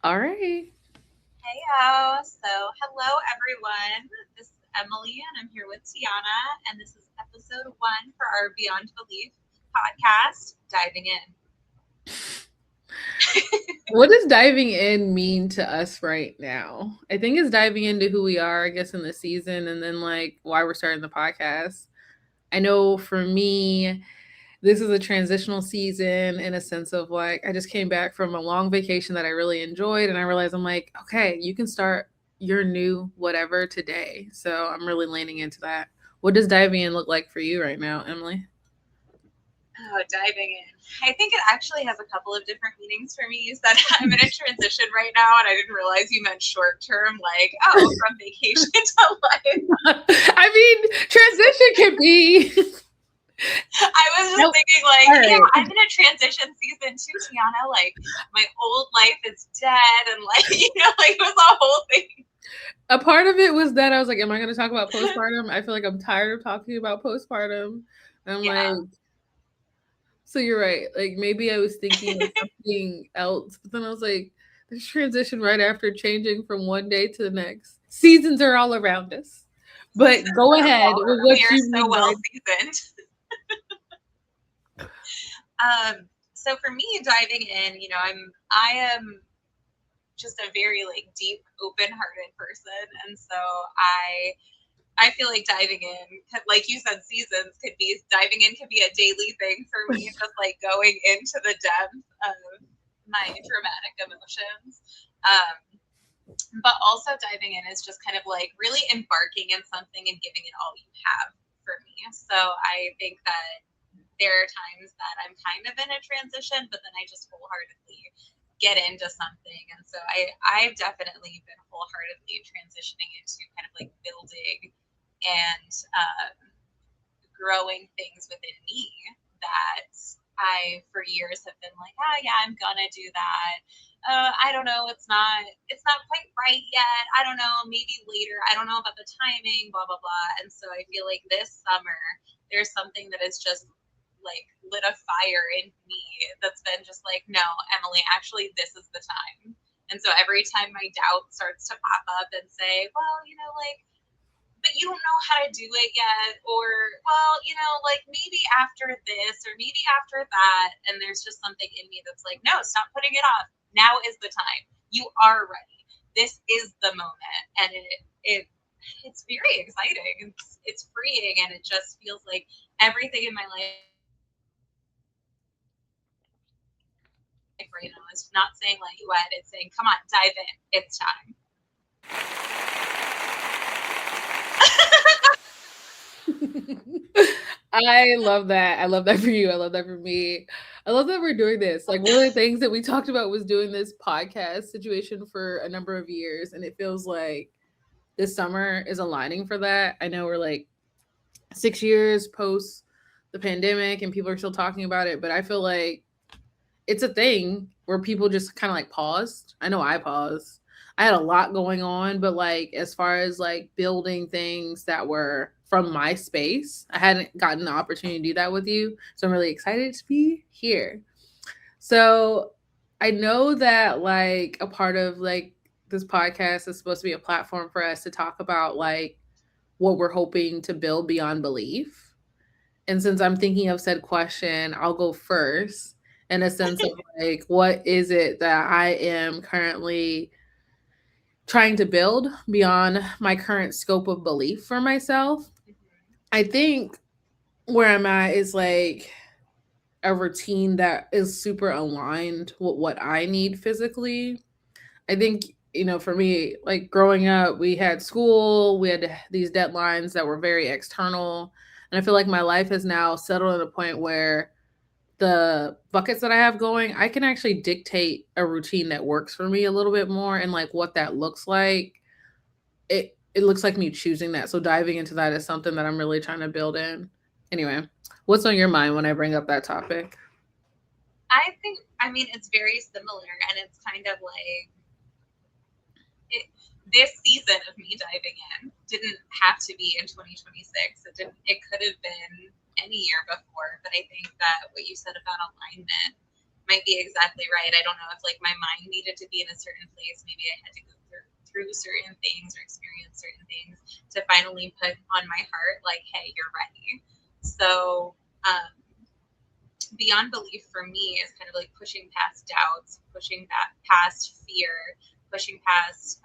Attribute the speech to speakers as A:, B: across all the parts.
A: All right.
B: Heyo. So, hello everyone. This is Emily, and I'm here with Tiana, and this is episode 1 for our Beyond Belief podcast, diving in.
A: What does diving in mean to us right now? I think it's diving into who we are, I guess, in the season and then like why we're starting the podcast. I know for me, this is a transitional season in a sense of like, I just came back from a long vacation that I really enjoyed. And I realized I'm like, okay, you can start your new whatever today. So I'm really leaning into that. What does diving in look like for you right now, Emily?
B: Oh, diving in. I think it actually has a couple of different meanings for me. You said I'm in a transition right now, and I didn't realize you meant short term, like, oh, from vacation to life.
A: I mean, transition can be.
B: I was just
A: Nope.
B: thinking, like,
A: All
B: yeah,
A: right.
B: I'm in a transition season too, Tiana. Like, my old life is dead, and like, like it was a whole thing.
A: A part of it was that I was like, am I going to talk about postpartum? I feel like I'm tired of talking about postpartum. And I'm like,
B: Yeah.
A: so you're right. Like maybe I was thinking of something else, but then I was like, this transition right after changing from one day to the next. Seasons are all around us. But
B: Seasons
A: go
B: are
A: ahead
B: well.
A: with
B: We
A: what
B: are
A: you
B: so
A: mean
B: well
A: by
B: seasoned. So for me, diving in, I am just a very like deep, open-hearted person, and so I feel like diving in, like you said, seasons could be diving in could be a daily thing for me, just like going into the depth of my dramatic emotions. Um, but also diving in is just kind of like really embarking in something and giving it all you have for me. So I think that there are times that I'm kind of in a transition, but then I just wholeheartedly get into something. And so I've definitely been wholeheartedly transitioning into kind of like building and growing things within me that I for years have been like, oh yeah, I'm gonna do that. I don't know, it's not quite right yet. I don't know, maybe later. I don't know about the timing, blah blah blah. And so I feel like this summer there's something that is just like lit a fire in me that's been just like, no, Emily, actually this is the time. And so every time my doubt starts to pop up and say, well, like but you don't know how to do it yet, or well, like maybe after this or maybe after that, and there's just something in me that's like, no, stop putting it off. Now is the time. You are ready. This is the moment, and it's very exciting. It's freeing, and it just feels like everything in my life right now is not saying like you wet. It's saying come on, dive in. It's time.
A: I love that. I love that for you. I love that for me. I love that we're doing this. Like one of the things that we talked about was doing this podcast situation for a number of years, and it feels like this summer is aligning for that. I know we're like 6 years post the pandemic and people are still talking about it, but I feel like it's a thing where people just kind of like paused. I know I paused. I had a lot going on, but like as far as like building things that were from my space, I hadn't gotten the opportunity to do that with you. So I'm really excited to be here. So I know that like a part of like this podcast is supposed to be a platform for us to talk about like what we're hoping to build beyond belief. And since I'm thinking of said question, I'll go first in a sense of like, what is it that I am currently trying to build beyond my current scope of belief for myself?
B: Mhm.
A: I think where I'm at is like a routine that is super aligned with what I need physically. I think, for me, like growing up, we had school, we had these deadlines that were very external. And I feel like my life has now settled at a point where the buckets that I have going, I can actually dictate a routine that works for me a little bit more and like what that looks like. It looks like me choosing that. So diving into that is something that I'm really trying to build in. Anyway, what's on your mind when I bring up that topic?
B: I think, I mean, it's very similar, and it's kind of like it, this season of me diving in didn't have to be in 2026. It didn't. It could have been any year before. But I think that what you said about alignment, might be exactly right. I don't know if like my mind needed to be in a certain place. Maybe I had to go through certain things or experience certain things to finally put on my heart, like, hey, you're ready. So, beyond belief for me is kind of like pushing past doubts, pushing back past fear, pushing past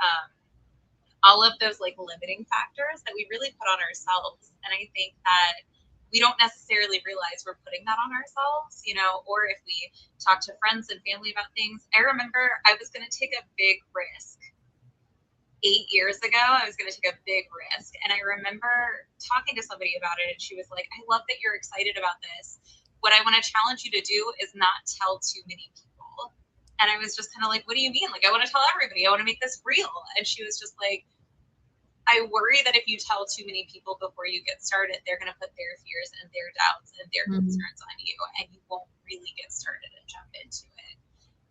B: all of those like limiting factors that we really put on ourselves. And I think that we don't necessarily realize we're putting that on ourselves, you know, or if we talk to friends and family about things. I remember I was going to take a big risk 8 years ago. I was going to take a big risk. And I remember talking to somebody about it, and she was like, I love that you're excited about this. What I want to challenge you to do is not tell too many people. And I was just kind of like, what do you mean? Like, I want to tell everybody, I want to make this real. And she was just like, I worry that if you tell too many people before you get started, they're going to put their fears and their doubts and their
A: Mhm.
B: concerns on you, and you won't really get started and jump into it.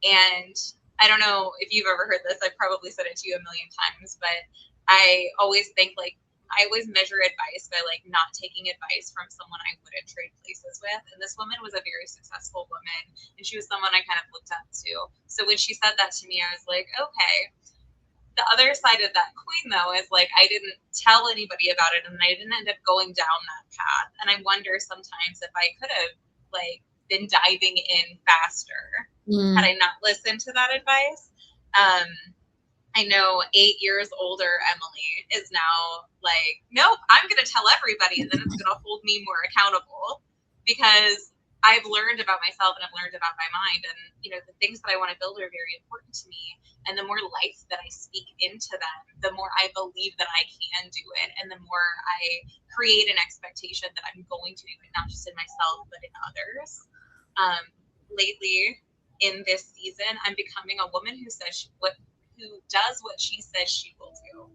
B: And I don't know if you've ever heard this. I've probably said it to you a million times, but I always think like I always measure advice by like not taking advice from someone I wouldn't trade places with. And this woman was a very successful woman, and she was someone I kind of looked up to. So when she said that to me, I was like, okay. The other side of that coin, though, is like I didn't tell anybody about it, and I didn't end up going down that path. And I wonder sometimes if I could have like been diving in faster had
A: Mm.
B: I not listened to that advice. Um, I know 8 years older Emily is now like, nope, I'm going to tell everybody, and then it's going to hold me more accountable because I've learned about myself and I've learned about my mind. And, you know, the things that I want to build are very important to me. And the more life that I speak into them, the more I believe that I can do it. And the more I create an expectation that I'm going to do it, not just in myself, but in others. Um, Lately, in this season, I'm becoming a woman who says who does what she says she will do.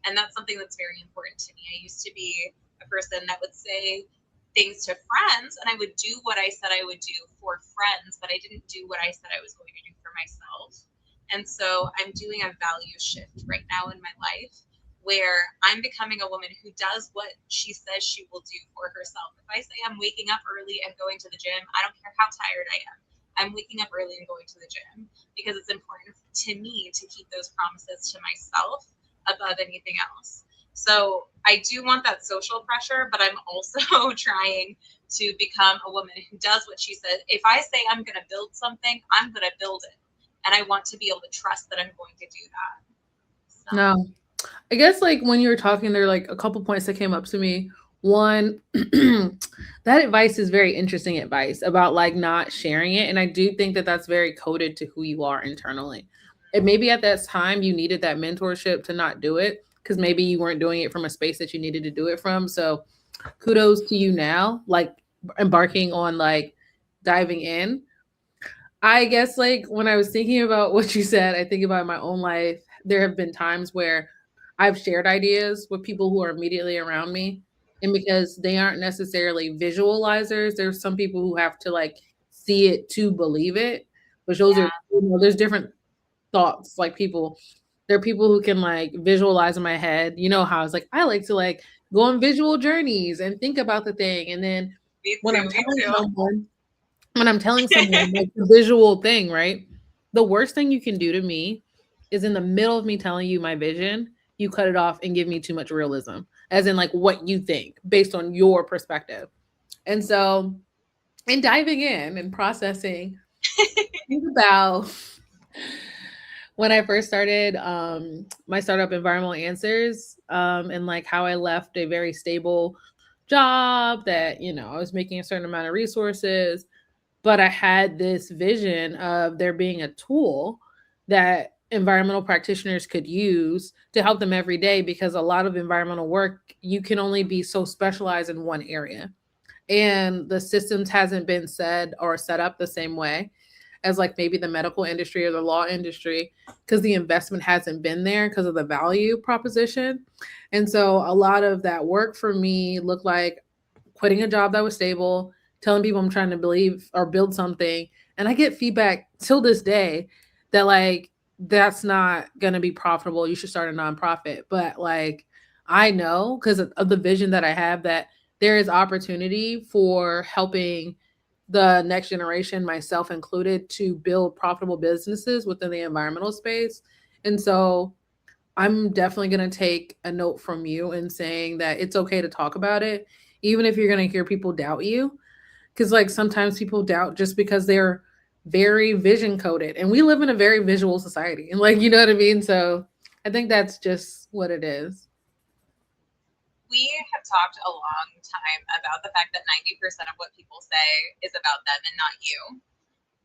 B: And that's something that's very important to me. I used to be a person that would say things to friends, and I would do what I said I would do for friends, but I didn't do what I said I was going to do for myself. And so I'm doing a value shift right now in my life where I'm becoming a woman who does what she says she will do for herself. If I say I'm waking up early and going to the gym, I don't care how tired I am. I'm waking up early and going to the gym because it's important to me to keep those promises to myself above anything else. So I do want that social pressure, but I'm also trying to become a woman who does what she says. If I say I'm going to build something, I'm going to build it. And I want to be able to trust that I'm going to do that. So,
A: No. I guess like when you were talking, there are like a couple points that came up to me. One, that advice is very interesting advice about like not sharing it. And I do think that that's very coded to who you are internally. And maybe at that time you needed that mentorship to not do it because maybe you weren't doing it from a space that you needed to do it from. So kudos to you now, like embarking on like diving in. I guess like when I was thinking about what you said, I think about my own life. There have been times where I've shared ideas with people who are immediately around me. And because they aren't necessarily visualizers, there's some people who have to like see it to believe it. Which those are,
B: yeah,
A: there's different thoughts. Like people, there are people who can like visualize in my head. You know how it's like I like to like go on visual journeys and think about the thing. And then
B: me
A: when
B: too,
A: I'm
B: me
A: telling
B: too.
A: someone like the visual thing, right? The worst thing you can do to me is in the middle of me telling you my vision, you cut it off and give me too much realism, as in like what you think based on your perspective. And so, in diving in and processing, think about when I first started my startup Environmental Answers, and like how I left a very stable job that, I was making a certain amount of resources, but I had this vision of there being a tool that environmental practitioners could use to help them every day because a lot of environmental work, you can only be so specialized in one area. And the systems hasn't been said or set up the same way as like maybe the medical industry or the law industry because the investment hasn't been there because of the value proposition. And so a lot of that work for me looked like quitting a job that was stable, telling people I'm trying to believe or build something. And I get feedback till this day that like that's not going to be profitable. You should start a nonprofit. But like I know because of the vision that I have that there is opportunity for helping the next generation, myself included, to build profitable businesses within the environmental space. And so I'm definitely going to take a note from you in saying that it's okay to talk about it, even if you're going to hear people doubt you. Because, like, sometimes people doubt just because they're very vision coded. And we live in a very visual society. And, like, you know what I mean? So I think that's just what it is.
B: We have talked a long time about the fact that 90% of what people say is about them and not you.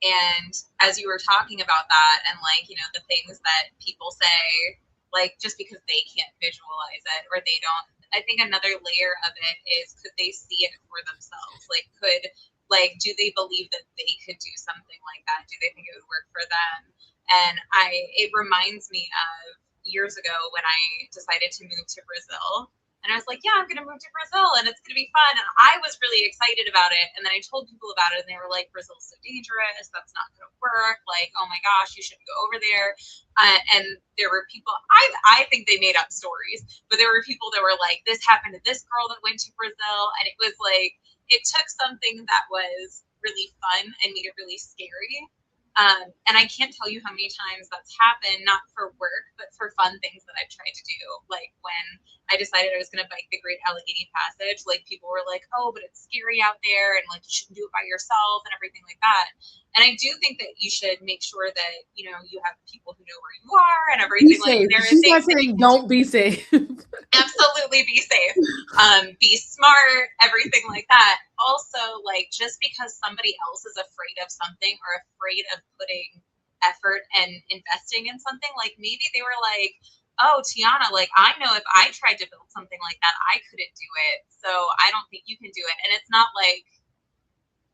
B: And as you were talking about that, and like, you know, the things that people say, like just because they can't visualize it or they don't, I think another layer of it is, could they see it for themselves? Do they believe that they could do something like that? Do they think it would work for them? And it reminds me of years ago when I decided to move to Brazil. And I was like, yeah, I'm going to move to Brazil and it's going to be fun. And I was really excited about it. And then I told people about it and they were like, Brazil's so dangerous. That's not going to work. Like, oh my gosh, you shouldn't go over there. And there were people, I think they made up stories, but there were people that were like, this happened to this girl that went to Brazil. And it was like, it took something that was really fun and made it really scary. And I can't tell you how many times that's happened, not for work, but for fun things that I've tried to do. Like when I decided I was going to bike the Great Allegheny Passage, like people were like, oh, but it's scary out there and like you shouldn't do it by yourself and everything like that. And I do think that you should make sure that, you know, you have people who know where you are and
A: Be
B: everything. Like
A: safe.
B: there are
A: She's not
B: things that you
A: saying
B: can do.
A: don't be safe.
B: Absolutely be safe, be smart, everything like that. Also, like just because somebody else is afraid of something or afraid of putting effort and investing in something, like maybe they were like, oh, Tiana, like I know if I tried to build something like that, I couldn't do it, so I don't think you can do it. And it's not like,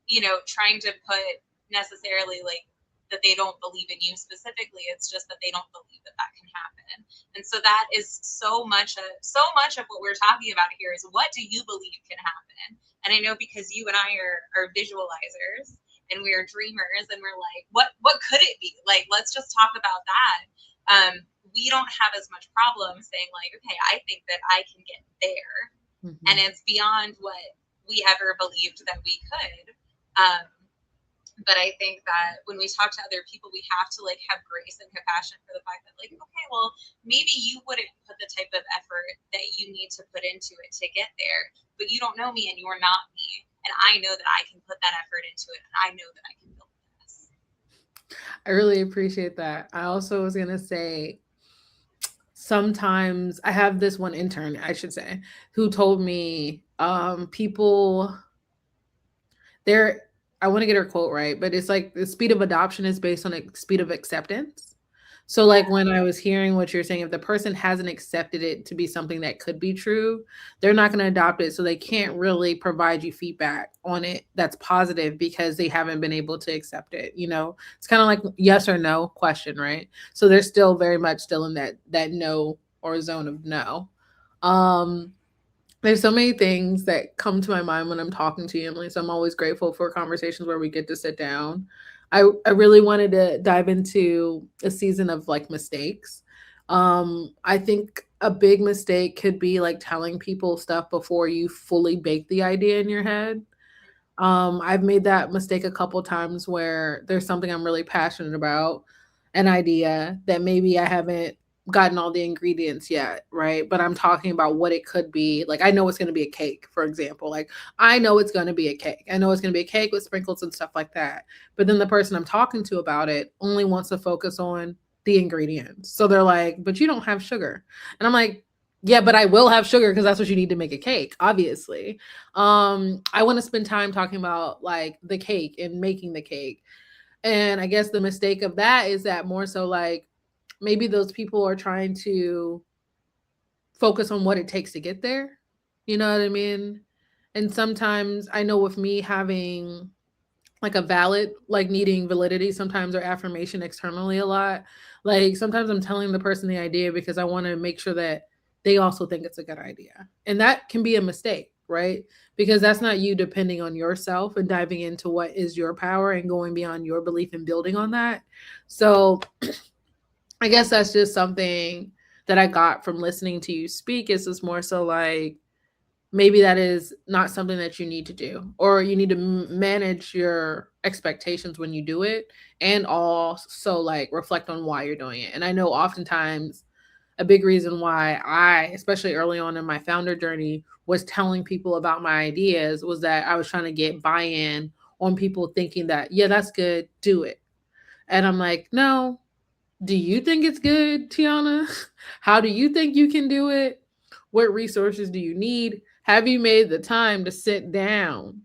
B: you know, trying to put necessarily like that they don't believe in you specifically. It's just that they don't believe that that can happen. And so that is so much of what we're talking about here is, what do you believe can happen? And I know because you and I are visualizers and we're dreamers and we're like, what could it be? Like, let's just talk about that. We don't have as much problem saying like, okay, I think that I can get there. And
A: Mhm.
B: it's beyond what we ever believed that we could. Um, but I think that when we talk to other people, we have to like have grace and compassion for the fact that like, okay, well, maybe you wouldn't put the type of effort that you need to put into it to get there, but you don't know me and you're not me. And I know that I can put that effort into it and I know that I can build this.
A: I really appreciate that. I also was gonna say sometimes I have this one intern, I should say, who told me people they're I want to get her quote right, but it's like the speed of adoption is based on the speed of acceptance. So, like,
B: Yeah.
A: when I was hearing what you're saying, if the person hasn't accepted it to be something that could be true, they're not going to adopt it. So, they can't really provide you feedback on it that's positive because they haven't been able to accept it. You know, it's kind of like yes or no question, right? So, they're still very much still in that no or zone of no. Um, there's so many things that come to my mind when I'm talking to you, Emily. So I'm always grateful for conversations where we get to sit down. I really wanted to dive into a season of like mistakes. I think a big mistake could be like telling people stuff before you fully bake the idea in your head. I've made that mistake a couple times where there's something I'm really passionate about, an idea that maybe I haven't gotten all the ingredients yet, right? But I'm talking about what it could be. Like I know it's going to be a cake, for example. Like I know it's going to be a cake. I know it's going to be a cake with sprinkles and stuff like that. But then the person I'm talking to about it only wants to focus on the ingredients. So they're like, "But you don't have sugar." And I'm like, "Yeah, but I will have sugar because that's what you need to make a cake, obviously." I want to spend time talking about like the cake and making the cake. And I guess the mistake of that is that more so like maybe those people are trying to focus on what it takes to get there. You know what I mean? And sometimes I know with me having like a valid, like needing validity sometimes or affirmation externally a lot. Like sometimes I'm telling the person the idea because I want to make sure that they also think it's a good idea. And that can be a mistake, right? Because that's not you depending on yourself and diving into what is your power and going beyond your belief and building on that. So I guess that's just something that I got from listening to you speak is just more so like maybe that is not something that you need to do, or you need to manage your expectations when you do it, and also like reflect on why you're doing it. And I know oftentimes a big reason why I, especially early on in my founder journey, was telling people about my ideas was that I was trying to get buy-in on people thinking that, yeah, that's good, do it. And I'm like, no, do you think it's good, Tiana? How do you think you can do it? What resources do you need? Have you made the time to sit down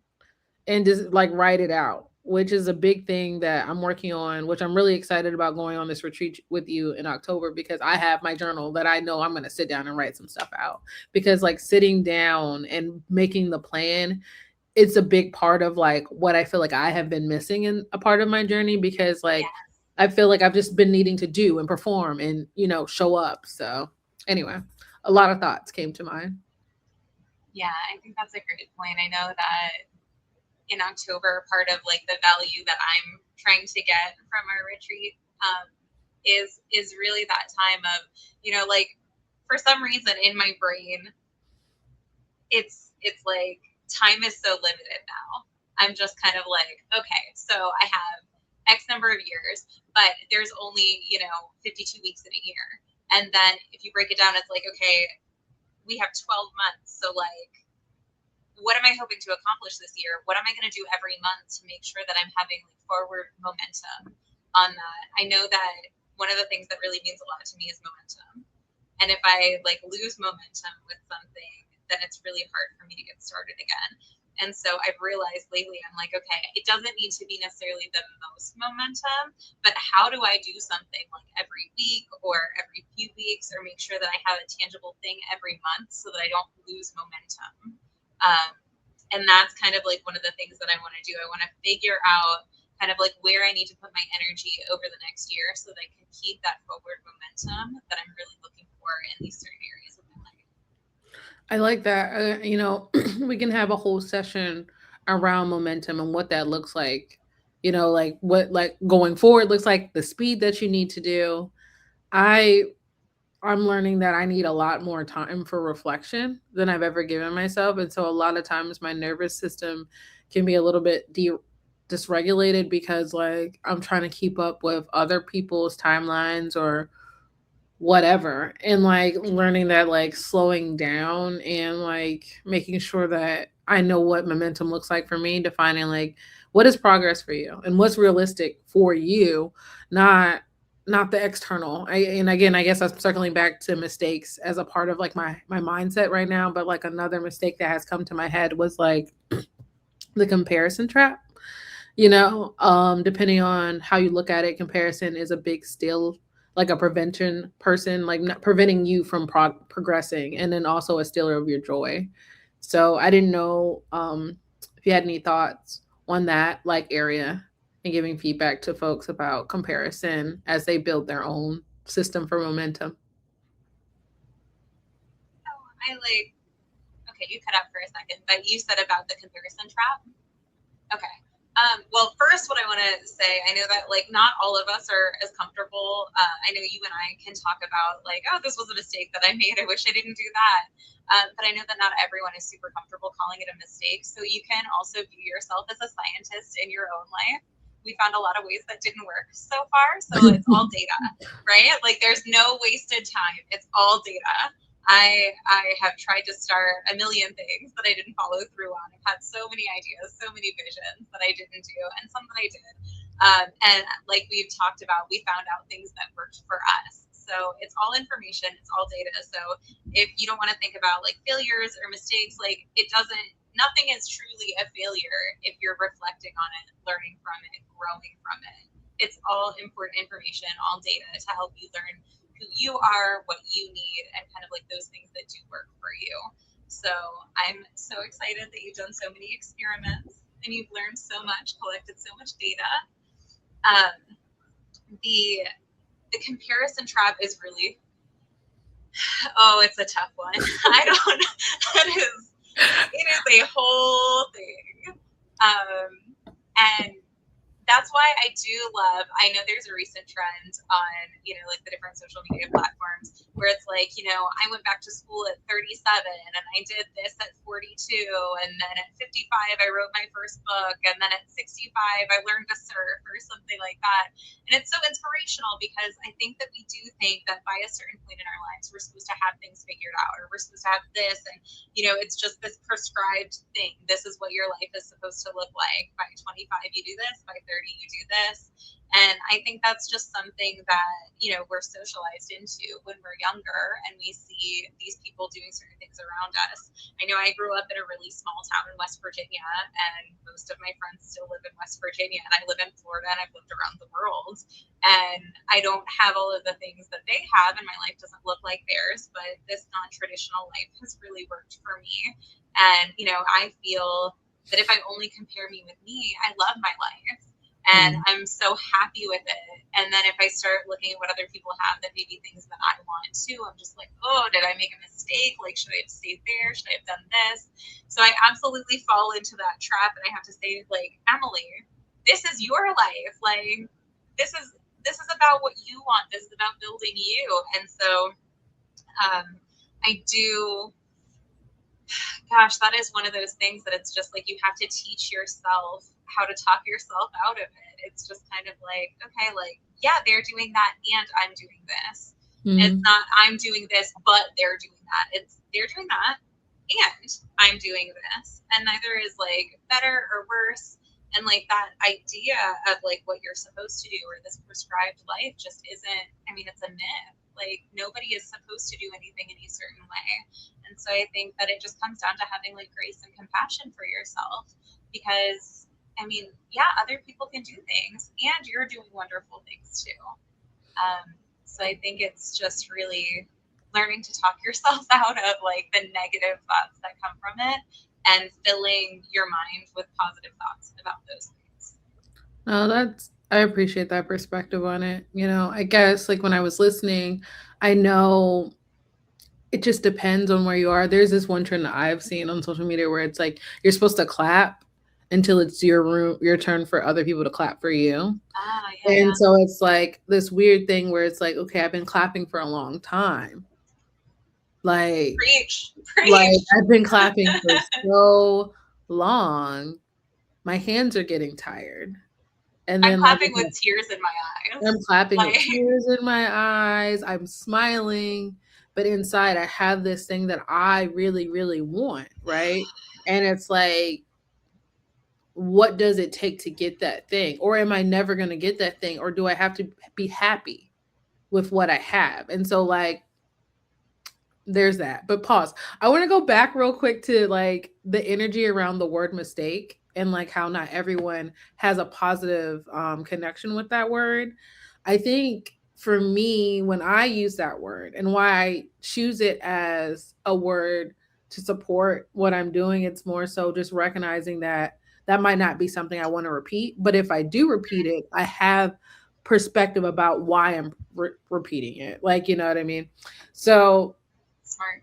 A: and just like write it out? Which is a big thing that I'm working on, which I'm really excited about going on this retreat with you in October, because I have my journal that I know I'm going to sit down and write some stuff out. Because like sitting down and making the plan, it's a big part of like what I feel like I have been missing in a part of my journey, because like
B: Yes.
A: I feel like I've just been needing to do and perform and, show up. So, anyway, a lot of thoughts came to mind.
B: Yeah, I think that's a great point. I know that in October, part of like the value that I'm trying to get from our retreat is really that time of, like for some reason in my brain, it's like time is so limited now. I'm just kind of like, okay, so I have X number of years, but there's only, 52 weeks in a year. And then if you break it down, it's like, okay, we have 12 months. So like, what am I hoping to accomplish this year? What am I going to do every month to make sure that I'm having like forward momentum on that? I know that one of the things that really means a lot to me is momentum. And if I like lose momentum with something, then it's really hard for me to get started again. And so I've realized lately, I'm like, okay, it doesn't need to be necessarily the most momentum, but how do I do something like every week or every few weeks, or make sure that I have a tangible thing every month so that I don't lose momentum? Um, and that's kind of like one of the things that I want to do. I want to figure out kind of like where I need to put my energy over the next year so that I can keep that forward momentum that I'm really looking for in these certain areas of my life.
A: I like that. We can have a whole session around momentum and what that looks like. Like what like going forward looks like, the speed that you need to do. I I'm learning that I need a lot more time for reflection than I've ever given myself. And so a lot of times my nervous system can be a little bit dysregulated, because like I'm trying to keep up with other people's timelines or whatever, and like learning that like slowing down and like making sure that I know what momentum looks like for me, defining like what is progress for you and what's realistic for you, not not the external. And again, I guess I'm circling back to mistakes as a part of like my mindset right now, but like another mistake that has come to my head was like the comparison trap. Depending on how you look at it, comparison is a big still, like a prevention person, like not preventing you from progressing, and then also a stealer of your joy. So I didn't know if you had any thoughts on that like area, and giving feedback to folks about comparison as they build their own system for momentum.
B: Oh, I like, okay, you cut out for a second, but you said about the comparison trap. Okay. Well, first, what I want to say, I know that like not all of us are as comfortable. I know you and I can talk about like, oh, this was a mistake that I made. I wish I didn't do that. But I know that not everyone is super comfortable calling it a mistake. So you can also view yourself as a scientist in your own life. We found a lot of ways that didn't work so far. So it's all data, right? Like there's no wasted time. It's all data. I have tried to start a million things that I didn't follow through on. I've had so many ideas, so many visions that I didn't do, and some that I did. And like we've talked about, we found out things that worked for us. So it's all information, it's all data. So if you don't want to think about like failures or mistakes, like it doesn't, nothing is truly a failure if you're reflecting on it, learning from it, growing from it. It's all important information, all data to help you learn who you are, what you need, and kind of like those things that do work for you. So I'm so excited that you've done so many experiments and you've learned so much, collected so much data. Um, the the comparison trap is really, oh, it's a tough one. I don't. It is a whole thing. And that's why I do love. I know there's a recent trend on, like the different social media platforms where it's like, I went back to school at 37 and I did this at 42, and then at 55 I wrote my first book, and then at 65 I learned to surf or something like that. And it's so inspirational because I think that we do think that by a certain point in our lives we're supposed to have things figured out, or we're supposed to have this, and it's just this prescribed thing. This is what your life is supposed to look like. By 25, you do this. By 30, you do this. And I think that's just something that, we're socialized into when we're younger, and we see these people doing certain things around us. I know I grew up in a really small town in West Virginia, and most of my friends still live in West Virginia, and I live in Florida, and I've lived around the world. And I don't have all of the things that they have, and my life doesn't look like theirs, but this non traditional life has really worked for me. And, I feel that if I only compare me with me, I love my life and I'm so happy with it. And then if I start looking at what other people have that maybe things that I want too, I'm just like, oh, did I make a mistake? Like, should I have stayed there? Should I have done this? So I absolutely fall into that trap. And I have to say, like, Emily, this is your life. Like, this is about what you want. This is about building you. And so I do, gosh, that is one of those things that it's just like you have to teach yourself how to talk yourself out of it. It's just kind of like, okay, like, yeah, they're doing that and I'm doing this. Mm-hmm. It's not I'm doing this, but they're doing that. It's they're doing that and I'm doing this. And neither is like better or worse. And like that idea of like what you're supposed to do or this prescribed life just isn't, I mean, it's a myth. Like nobody is supposed to do anything any certain way. And so I think that it just comes down to having like grace and compassion for yourself because I mean, yeah, other people can do things and you're doing wonderful things too. So I think it's just really learning to talk yourself out of like the negative thoughts that come from it and filling your mind with positive thoughts about those things.
A: No, I appreciate that perspective on it. I guess like when I was listening, I know it just depends on where you are. There's this one trend that I've seen on social media where it's like you're supposed to clap until it's your turn for other people to clap for you. And so it's like this weird thing where it's like, okay, I've been clapping for a long time. Like,
B: preach.
A: Like I've been clapping for so long, my hands are getting tired. And then
B: I'm clapping with tears in my eyes.
A: I'm clapping with tears in my eyes. I'm smiling, but inside I have this thing that I really, really want, right? And it's like, what does it take to get that thing? Or am I never going to get that thing? Or do I have to be happy with what I have? And so like, there's that. But pause. I want to go back real quick to like the energy around the word mistake and like how not everyone has a positive connection with that word. I think for me, when I use that word and why I choose it as a word to support what I'm doing, it's more so just recognizing that that might not be something I want to repeat. But if I do repeat it, I have perspective about why I'm repeating it. Like, you know what I mean? So,
B: smart.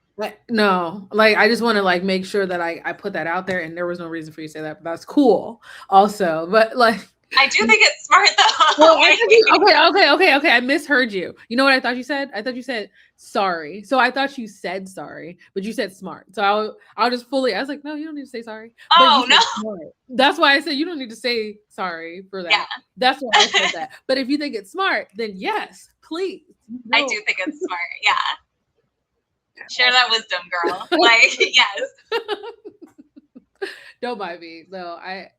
A: No, like I just want to like make sure that I put that out there, and there was no reason for you to say that, but that's cool also. But like
B: I do think it's smart though.
A: Well, okay. I misheard you. You know what I thought you said? I thought you said sorry. So I thought you said sorry, but you said smart. So I'll just fully. I was like, no, you don't need to say sorry.
B: Oh no.
A: Smart. That's why I said you don't need to say sorry for that.
B: Yeah.
A: That's why I said that. But if you think it's smart, then yes, please.
B: No. I do think it's smart. Yeah. Share that wisdom, girl. Like, yes.
A: Don't mind me. No, I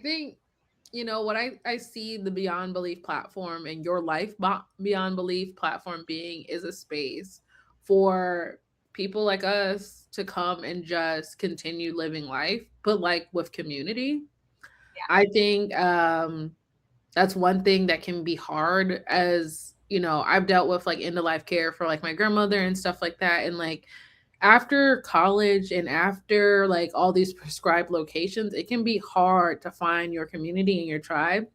A: think, what I see the Beyond Belief platform and your life Beyond Belief platform being is a space for people like us to come and just continue living life, but like with community. Yeah. I think that's one thing that can be hard as, I've dealt with like end of life care for like my grandmother and stuff like that. And like after college and after like all these prescribed locations, it can be hard to find your community and your tribe,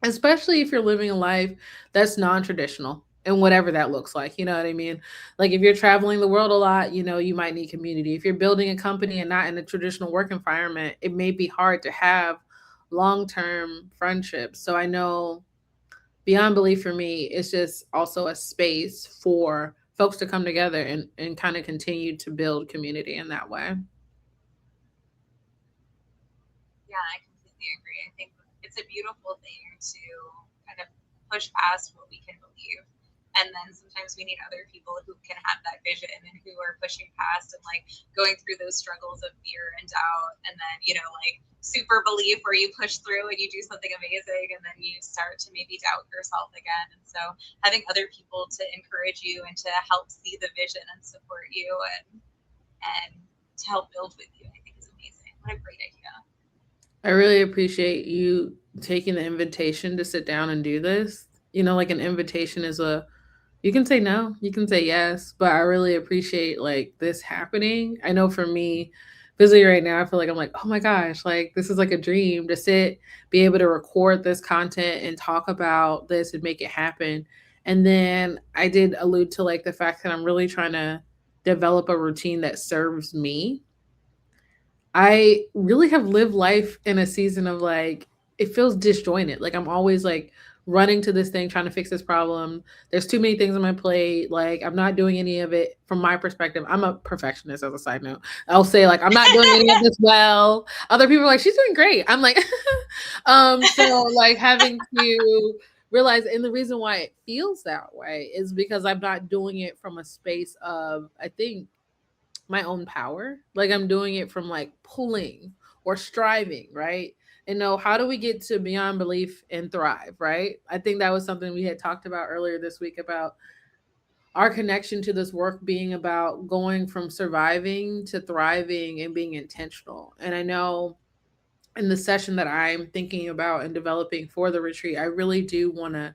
A: especially if you're living a life that's non-traditional and whatever that looks like. You know what I mean? Like if you're traveling the world a lot, you might need community. If you're building a company and not in a traditional work environment, it may be hard to have long term friendships. So I know beyond belief for me is just also a space for folks to come together and kind of continue to build community in that way.
B: Yeah, I completely agree. I think it's a beautiful thing to kind of push past what we can believe. And then sometimes we need other people who can have that vision and who are pushing past and like going through those struggles of fear and doubt. And then, like super belief where you push through and you do something amazing and then you start to maybe doubt yourself again. And so having other people to encourage you and to help see the vision and support you and to help build with you, I think is amazing. What a great idea.
A: I really appreciate you taking the invitation to sit down and do this. Like an invitation is a you can say no, you can say yes, but I really appreciate like this happening. I know for me, physically right now, I feel like I'm like, oh my gosh, like this is like a dream to sit, be able to record this content and talk about this and make it happen. And then I did allude to like the fact that I'm really trying to develop a routine that serves me. I really have lived life in a season of like it feels disjointed. Like I'm always like running to this thing trying to fix this problem. There's too many things on my plate. Like I'm not doing any of it from my perspective. I'm a perfectionist as a side note. I'll say like I'm not doing any of this well. Other people are like she's doing great. I'm like so like having to realize and the reason why it feels that way is because I'm not doing it from a space of I think my own power. Like I'm doing it from like pulling or striving, right? And know how do we get to beyond belief and thrive, right? I think that was something we had talked about earlier this week about our connection to this work being about going from surviving to thriving and being intentional. And I know in the session that I'm thinking about and developing for the retreat, I really do want to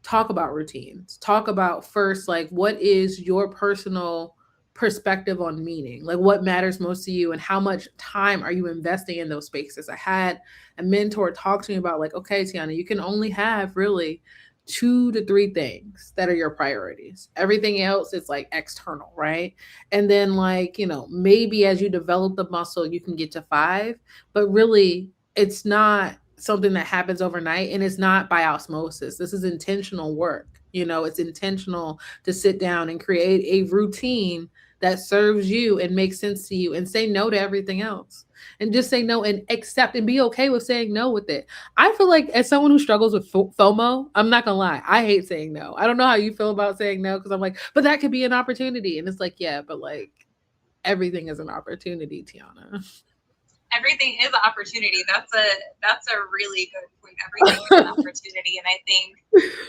A: talk about routines. Talk about first, like, what is your personal perspective on meaning? Like, what matters most to you, and how much time are you investing in those spaces? I had a mentor talk to me about, like, okay, Tiana, you can only have really 2 to 3 things that are your priorities. Everything else is like external, right? And then, like, maybe as you develop the muscle, you can get to 5, but really, it's not something that happens overnight and it's not by osmosis. This is intentional work. It's intentional to sit down and create a routine that serves you and makes sense to you and say no to everything else. And just say no and accept and be okay with saying no with it. I feel like as someone who struggles with FOMO, I'm not gonna lie, I hate saying no. I don't know how you feel about saying no because I'm like, but that could be an opportunity. And it's like, yeah, but like everything is an opportunity, Tiana.
B: Everything is an opportunity. That's a really good point. Everything is an opportunity, and I think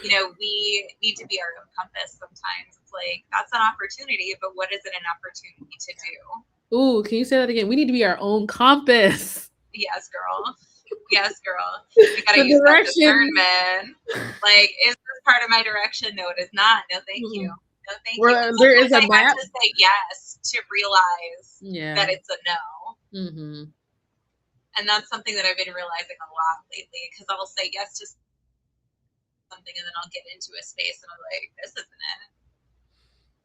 B: we need to be our own compass. Sometimes it's like that's an opportunity, but what is it an opportunity to do?
A: Ooh, can you say that again? We need to be our own compass.
B: Yes, girl. Yes, girl. We gotta
A: The
B: use that
A: direction.
B: discernment. Like, is this part of my direction? No, it is not. No, thank you.
A: Mm-mm.
B: No, thank you.
A: Where
B: And
A: there is
B: sometimes
A: a
B: I have
A: map.
B: to say yes to realize
A: Yeah.
B: that it's a no.
A: Mm-hmm.
B: And that's something that I've been realizing a lot lately because I'll say yes to something and then I'll get into a space and I'm like, this isn't it.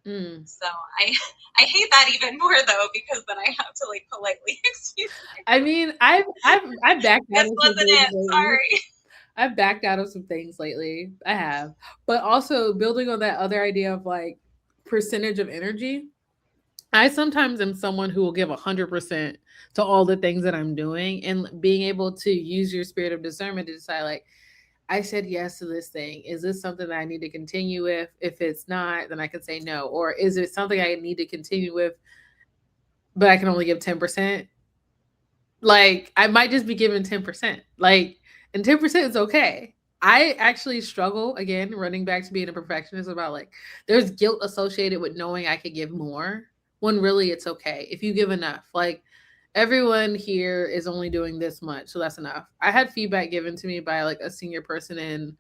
A: Mm.
B: So I hate that even more though because then I have to like politely excuse me.
A: I mean, I've backed out
B: This
A: of some
B: wasn't
A: things
B: it.
A: lately.
B: Sorry.
A: I've backed out of some things lately. I have, but also building on that other idea of like percentage of energy. I sometimes am someone who will give 100% to all the things that I'm doing, and being able to use your spirit of discernment to decide like I said yes to this thing. Is this something that I need to continue with? If it's not, then I can say no. Or is it something I need to continue with, but I can only give 10%? Like, I might just be giving 10%. Like, and 10% is okay. I actually struggle, again, running back to being a perfectionist, about like, there's guilt associated with knowing I could give more when really it's okay if you give enough. Like, everyone here is only doing this much, so that's enough. I had feedback given to me by like a senior person in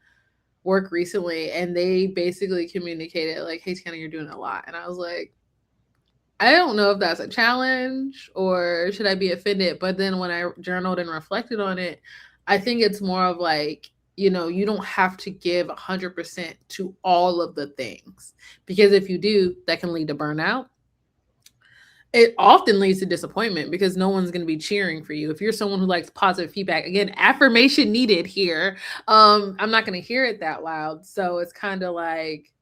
A: work recently, and they basically communicated like, "Hey, Tanner, you're doing a lot," and I was like, I don't know if that's a challenge or should I be offended. But then when I journaled and reflected on it, I think it's more of like, you don't have to give 100% to all of the things, because if you do, that can lead to burnout. it often leads to disappointment because no one's going to be cheering for you. If you're someone who likes positive feedback, again, affirmation needed here. I'm not going to hear it that loud. So it's kind of like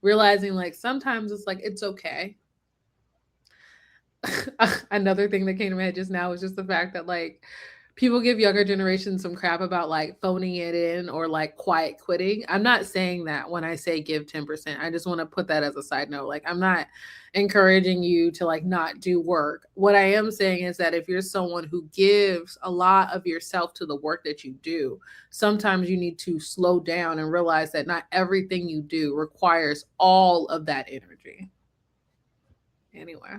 A: realizing like sometimes it's like it's okay. Another thing that came to my head just now was just the fact that like people give younger generations some crap about like phoning it in or like quiet quitting. I'm not saying that when I say give 10%. I just want to put that as a side note. Like I'm not encouraging you to like not do work. What I am saying is that if you're someone who gives a lot of yourself to the work that you do, sometimes you need to slow down and realize that not everything you do requires all of that energy. Anyway.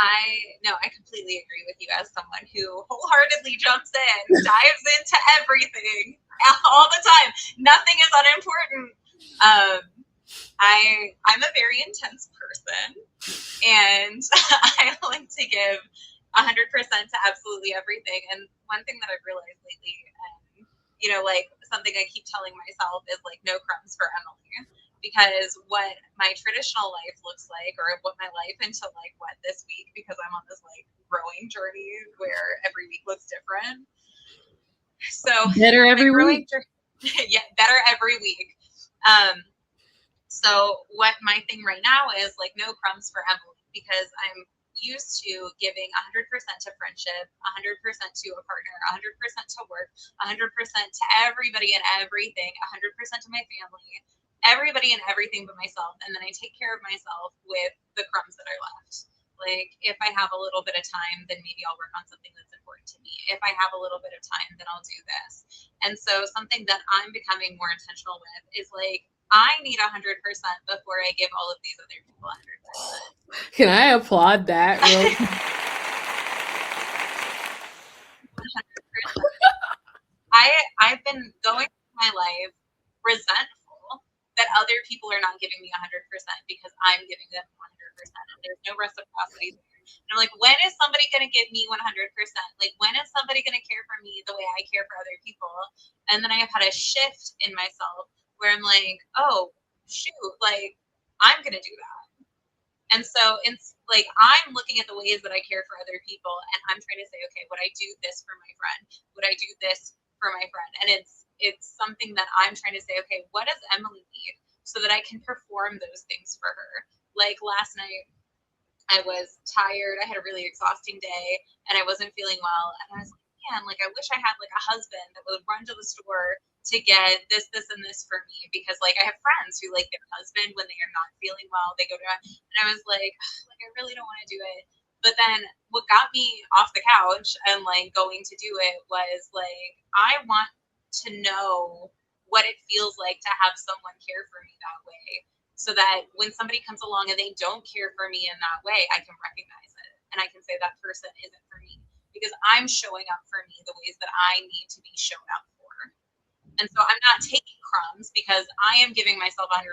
B: I completely agree with you as someone who wholeheartedly jumps in, dives into everything all the time. Nothing is unimportant. Um, I'm a very intense person, and I like to give 100% to absolutely everything. And one thing that I've realized lately, like something I keep telling myself is like no crumbs for Emily, because what my traditional life looks like, or what my life into like what this week, because I'm on this like growing journey where every week looks different. So
A: Better
B: my
A: every
B: growing
A: week.
B: journey, yeah, better every week. Um, so what my thing right now is like no crumbs for Emily, because I'm used to giving 100% to friendship, 100% to a partner, 100% to work, 100% to everybody and everything, 100% to my family, everybody and everything but myself. And then I take care of myself with the crumbs that are left. Like if I have a little bit of time, then maybe I'll work on something that's important to me. If I have a little bit of time, then I'll do this. And so something that I'm becoming more intentional with is like I need 100% before I give all of these other people 100%.
A: Can I applaud that real?
B: 100%. I've been going through my life resentful that other people are not giving me 100% because I'm giving them 100%, and there's no reciprocity there. And I'm like, when is somebody going to give me 100%? Like, when is somebody going to care for me the way I care for other people? And then I have had a shift in myself where I'm like, oh, shoot, like, I'm going to do that. And so it's like I'm looking at the ways that I care for other people, and I'm trying to say, okay, would I do this for my friend? Would I do this for my friend? And it's something that I'm trying to say, okay, what does Emily need so that I can perform those things for her? Like last night, I was tired. I had a really exhausting day, and I wasn't feeling well. And I was like, man, like I wish I had like a husband that would run to the store to get this, this, and this for me, because like I have friends who like their husband when they are not feeling well, they go to, and I was like I really don't want to do it. But then what got me off the couch and like going to do it was like I want to know what it feels like to have someone care for me that way, so that when somebody comes along and they don't care for me in that way, I can recognize it and I can say that person isn't for me, because I'm showing up for me the ways that I need to be shown up for. And so I'm not taking crumbs because I am giving myself 100%.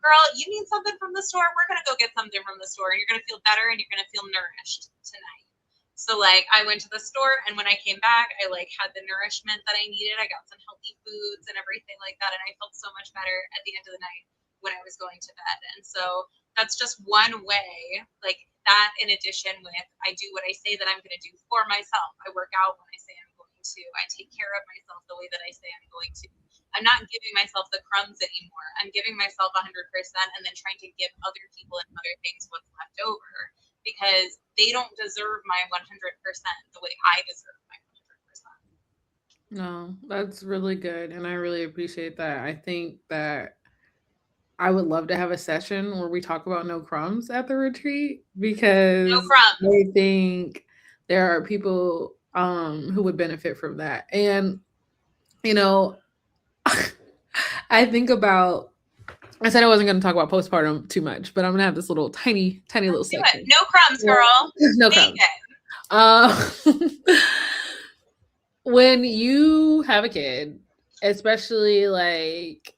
B: Girl, you need something from the store? We're going to go get something from the store, and you're going to feel better and you're going to feel nourished tonight. So like I went to the store, and when I came back, I like had the nourishment that I needed. I got some healthy foods and everything like that, and I felt so much better at the end of the night when I was going to bed. And so that's just one way, like that in addition with I do what I say that I'm going to do for myself. I work out when I say I'm going to. I take care of myself the way that I say I'm going to. I'm not giving myself the crumbs anymore. I'm giving myself 100% and then trying to give other people and other things what's left over, because they don't deserve my 100% the way I deserve my 100%.
A: No, that's really good. And I really appreciate that. I think that I would love to have a session where we talk about no crumbs at the retreat
B: No
A: because
B: crumbs.
A: I think there are people who would benefit from that. And, you know, I think about, I said I wasn't going to talk about postpartum too much, but I'm going to have this little tiny, tiny little
B: Let's do it.
A: section.
B: No crumbs,
A: Well,
B: girl.
A: no
B: Take
A: crumbs.
B: it.
A: Uh, when you have a kid, especially like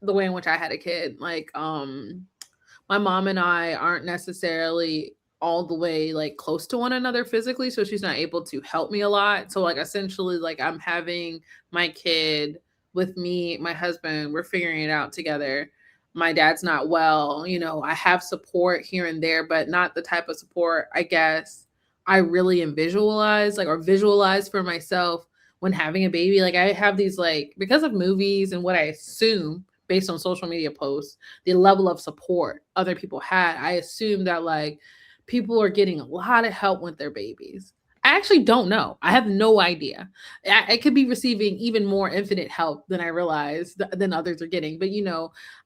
A: the way in which I had a kid, like my mom and I aren't necessarily all the way like close to one another physically, so she's not able to help me a lot. So like essentially like I'm having my kid with me, my husband, we're figuring it out together. my dad's not well, I have support here and there, but not the type of support I guess I really visualize, like, or visualize for myself when having a baby. Like, I have these, like, because of movies and what I assume based on social media posts, the level of support other people had, I assume that, like, people are getting a lot of help with their babies. I actually don't know. I have no idea. I could be receiving even more infinite help than I realize than others are getting. But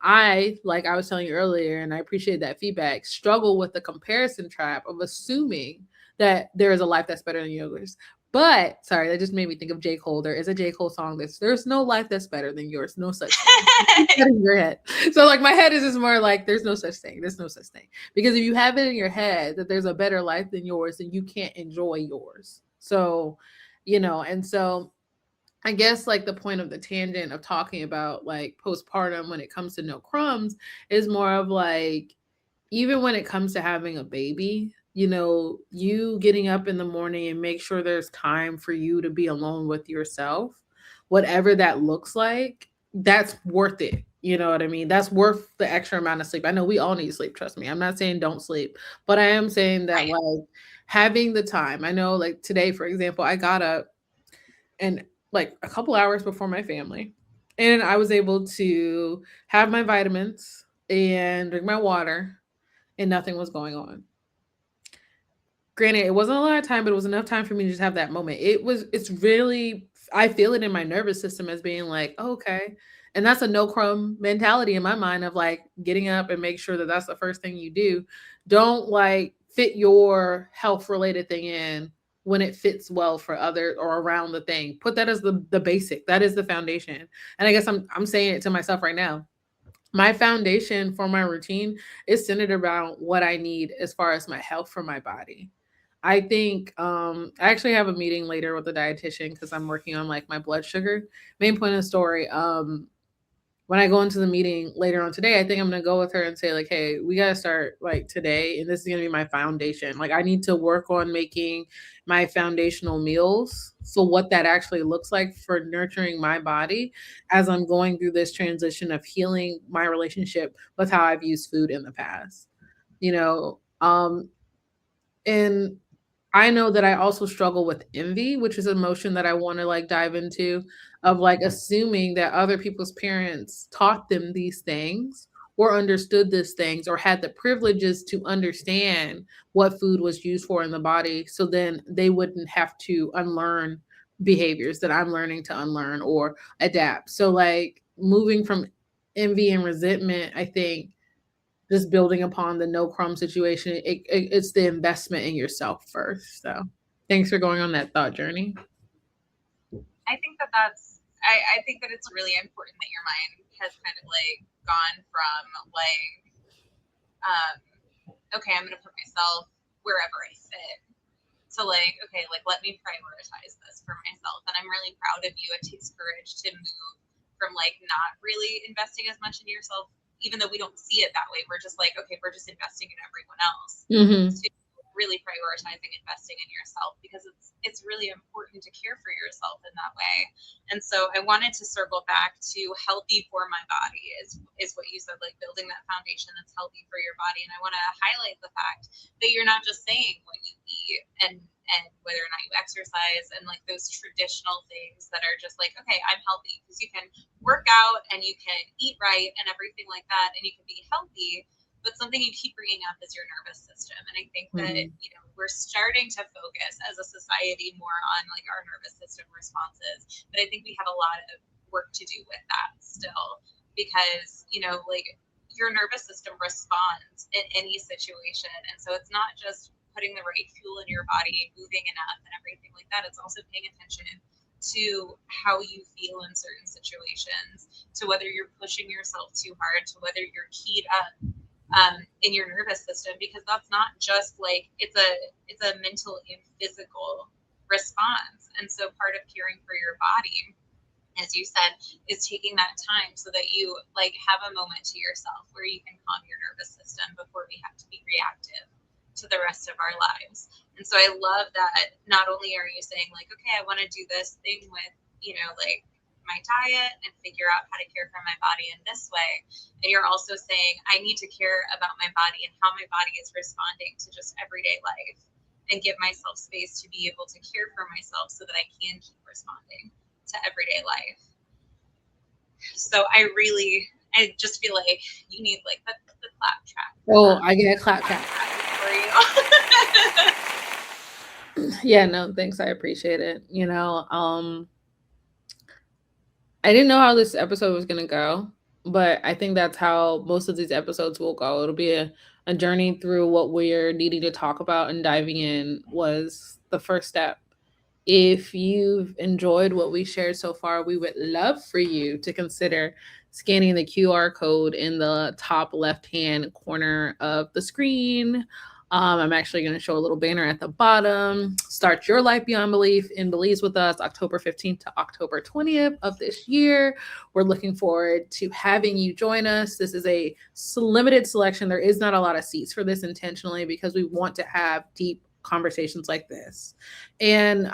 A: I, like I was telling you earlier, and I appreciate that feedback, struggle with the comparison trap of assuming that there is a life that's better than yours. But sorry, that just made me think of J. Cole. There is a J. Cole song that's there's no life that's better than yours. No such thing. Keep that in your head. So like my head is just more like there's no such thing. There's no such thing. Because if you have it in your head that there's a better life than yours, then you can't enjoy yours. So, and so I guess like the point of the tangent of talking about like postpartum when it comes to no crumbs is more of like even when it comes to having a baby, you getting up in the morning and make sure there's time for you to be alone with yourself, whatever that looks like, that's worth it. You know what I mean? That's worth the extra amount of sleep. I know we all need sleep, trust me. I'm not saying don't sleep, but I am saying that
B: Right.
A: like having the time. I know like today, for example, I got up and like a couple hours before my family. And I was able to have my vitamins and drink my water, and nothing was going on. Granted, it wasn't a lot of time, but it was enough time for me to just have that moment. It's really, I feel it in my nervous system as being like, oh, okay. And that's a no crumb mentality in my mind of like getting up and make sure that that's the first thing you do. Don't like fit your health related thing in when it fits well for others or around the thing. Put that as the basic. That is the foundation. And I guess I'm saying it to myself right now. My foundation for my routine is centered around what I need as far as my health for my body. I think I actually have a meeting later with a dietitian because I'm working on like my blood sugar. Main point of the story. When I go into the meeting later on today, I think I'm gonna go with her and say, like, hey, we gotta start like today, and this is gonna be my foundation. Like I need to work on making my foundational meals. So what that actually looks like for nurturing my body as I'm going through this transition of healing my relationship with how I've used food in the past. You know, and I know that I also struggle with envy, which is an emotion that I want to like dive into of like assuming that other people's parents taught them these things or understood these things or had the privileges to understand what food was used for in the body. So then they wouldn't have to unlearn behaviors that I'm learning to unlearn or adapt. So, like, moving from envy and resentment, I think just building upon the no crumb situation, it's the investment in yourself first. So thanks for going on that thought journey.
B: I think that I think that it's really important that your mind has kind of like gone from like, um, okay, I'm going to put myself wherever I fit to like, okay, like let me prioritize this for myself. And I'm really proud of you. It takes courage to move from like not really investing as much in yourself, even though we don't see it that way. We're just like, okay, we're just investing in everyone else,
A: Mm-hmm.
B: to really prioritizing investing in yourself because it's really important to care for yourself in that way. And so I wanted to circle back to healthy for my body is what you said, like building that foundation that's healthy for your body. And I want to highlight the fact that you're not just saying what you eat and whether or not you exercise and like those traditional things that are just like, okay, I'm healthy, because you can work out and you can eat right and everything like that and you can be healthy, but something you keep bringing up is your nervous system. And I think that,
A: Mm-hmm.
B: we're starting to focus as a society more on like our nervous system responses, but I think we have a lot of work to do with that still, because like your nervous system responds in any situation. And so it's not just putting the right fuel in your body, moving enough and everything like that. It's also paying attention to how you feel in certain situations, to whether you're pushing yourself too hard, to whether you're keyed up in your nervous system, because that's not just like it's a mental and physical response. And so part of caring for your body, as you said, is taking that time so that you like have a moment to yourself where you can calm your nervous system before we have to be reactive to the rest of our lives. And so I love that not only are you saying like, okay, I want to do this thing with, like my diet and figure out how to care for my body in this way. And you're also saying, I need to care about my body and how my body is responding to just everyday life and give myself space to be able to care for myself so that I can keep responding to everyday life. So I just feel like you need like the clap track for
A: Oh,
B: that.
A: I get a clap
B: Clap
A: track.
B: track for you.
A: Yeah, no, thanks. I appreciate it. I didn't know how this episode was gonna go, but I think that's how most of these episodes will go. It'll be a journey through what we're needing to talk about, and diving in was the first step. If you've enjoyed what we shared so far, we would love for you to consider scanning the QR code in the top left hand corner of the screen. I'm actually going to show a little banner at the bottom. Start your life beyond belief in Belize with us, October 15th to October 20th of this year. We're looking forward to having you join us. This is a limited selection. There is not a lot of seats for this intentionally because we want to have deep conversations like this. And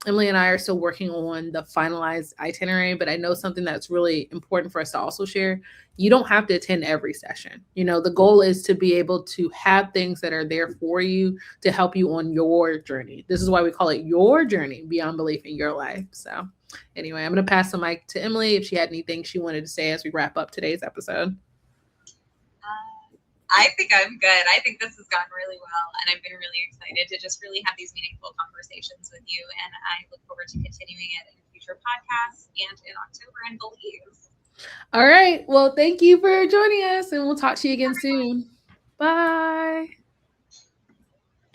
A: Emily and I are still working on the finalized itinerary, but I know something that's really important for us to also share. You don't have to attend every session. The goal is to be able to have things that are there for you to help you on your journey. This is why we call it your journey beyond belief in your life. So, anyway, I'm going to pass the mic to Emily if she had anything she wanted to say as we wrap up today's episode.
B: I think I'm good. I think this has gone really well, and I've been really excited to just really have these meaningful conversations with you. And I look forward to continuing it in future podcasts and in October and Belize.
A: All right. Well, thank you for joining us, and we'll talk to you again soon. Bye.